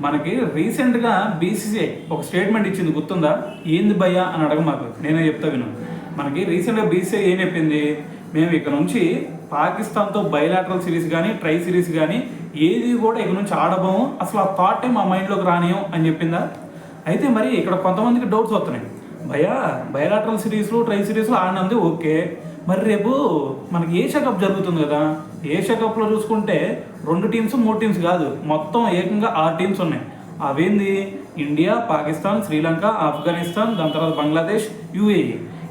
మనకి రీసెంట్గా బీసీసీఐ ఒక స్టేట్మెంట్ ఇచ్చింది, గుర్తుందా? ఏంది భయ్యా అని అడగ మాకు, నేనే చెప్తా విను. మనకి రీసెంట్గా బీసీసీఐ ఏం చెప్పింది, మేము ఇక్కడ నుంచి పాకిస్తాన్తో బైలాటరల్ సిరీస్ కానీ ట్రై సిరీస్ కానీ ఏది కూడా ఇక్కడ నుంచి ఆడబోము, అసలు ఆ థాటే మా మైండ్లోకి రానియం అని చెప్పిందా? అయితే మరి ఇక్కడ కొంతమందికి డౌట్స్ వస్తున్నాయి, భయ్యా బైలాటరల్ సిరీస్లు ట్రై సిరీస్లు ఆడినంది ఓకే, మరి రేపు మనకి ఏషియా కప్ జరుగుతుంది కదా, ఏషియా కప్లో చూసుకుంటే 2 టీమ్స్ 3 టీమ్స్ కాదు, మొత్తం ఏకంగా 6 టీమ్స్ ఉన్నాయి. అవేంది, ఇండియా, పాకిస్తాన్, శ్రీలంక, ఆఫ్ఘనిస్తాన్, దాని తర్వాత బంగ్లాదేశ్, యూఏఈ,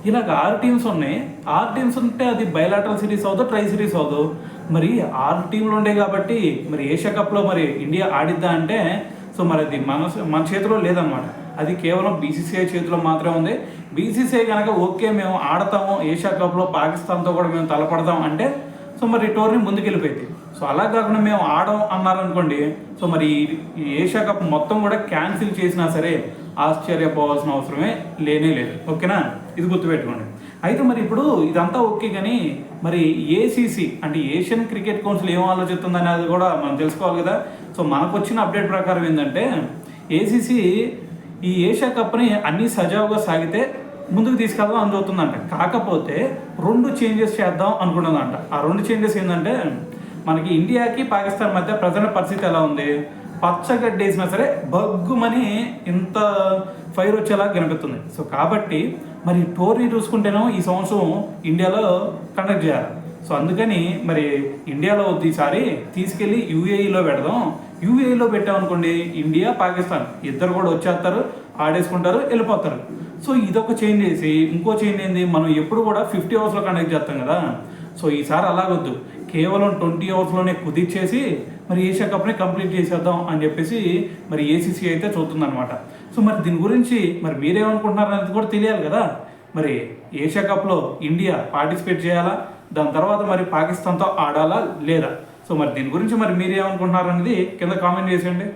ఇలాగ 6 టీమ్స్ ఉన్నాయి. 6 టీమ్స్ ఉంటే అది బైలాటరల్ సిరీస్ అవుతుంది, ట్రై సిరీస్ అవుతుంది. మరి 6 టీంలు ఉండే కాబట్టి మరి ఏషియా కప్లో మరి ఇండియా ఆడిద్దా అంటే, సో మరి అది మన చేతిలో లేదనమాట. అది కేవలం బీసీసీఐ చేతిలో మాత్రమే ఉంది. బీసీసీఐ కనుక ఓకే మేము ఆడతాము ఏషియా కప్లో పాకిస్తాన్తో కూడా మేము తలపడతాం అంటే, సో మరి టోర్నీ ముందుకెళ్ళిపోయింది. సో అలా కాకుండా మేము ఆడం అన్నారనుకోండి, సో మరి ఈ ఏషియా కప్ మొత్తం కూడా క్యాన్సిల్ చేసినా సరే ఆశ్చర్యపోవాల్సిన అవసరమే లేనే లేదు. ఓకేనా, ఇది గుర్తుపెట్టుకోండి. అయితే మరి ఇప్పుడు ఇదంతా ఓకే, కానీ మరి ఏసీసీ అంటే ఏషియన్ క్రికెట్ కౌన్సిల్ ఏం ఆలోచిస్తుంది అనేది కూడా మనం తెలుసుకోవాలి కదా. సో మనకు వచ్చిన అప్డేట్ ప్రకారం ఏంటంటే, ఏసీసీ ఈ ఏషియా కప్ని అన్నీ సజావుగా సాగితే ముందుకు తీసుకెళ్దాం అని చూస్తుందంట. కాకపోతే 2 చేంజెస్ చేద్దాం అనుకున్నదంట. ఆ 2 చేంజెస్ ఏంటంటే, మనకి ఇండియాకి పాకిస్తాన్ మధ్య ప్రజెంట్ పరిస్థితి ఎలా ఉంది, పచ్చగడ్డి వేసినా సరే బగ్గుమని ఇంత ఫైర్ వచ్చేలా కనిపిస్తుంది. సో కాబట్టి మరి టోర్నీ చూసుకుంటేనో ఈ సంవత్సరం ఇండియాలో కండక్ట్ చేయాలి. సో అందుకని మరి ఇండియాలో ఈసారి తీసుకెళ్ళి యూఏఈలో పెడదాం. యూఏఈలో పెట్టామనుకోండి, ఇండియా పాకిస్తాన్ ఇద్దరు కూడా వచ్చేస్తారు, ఆడేసుకుంటారు, వెళ్ళిపోతారు. సో ఇదొక చేంజ్ చేసి, ఇంకో చేంజ్ ఏంది, మనం ఎప్పుడు కూడా 50 అవర్స్లో కండక్ట్ చేస్తాం కదా. సో ఈసారి అలాగొద్దు, కేవలం 20 అవర్స్లోనే కుదిర్చేసి మరి ఏషియా కప్ని కంప్లీట్ చేసేద్దాం అని చెప్పేసి మరి ఏసీసీ అయితే చూస్తుందన్నమాట. సో మరి దీని గురించి మరి మీరేమనుకుంటున్నారు అనేది కూడా తెలియాలి కదా. మరి ఏషియా కప్లో ఇండియా పార్టిసిపేట్ చేయాలా, దాని తర్వాత మరి పాకిస్తాన్తో ఆడాలా లేదా? సో మరి దీని గురించి మరి మీరేమనుకుంటున్నారు అనేది కింద కామెంట్ చేసేయండి.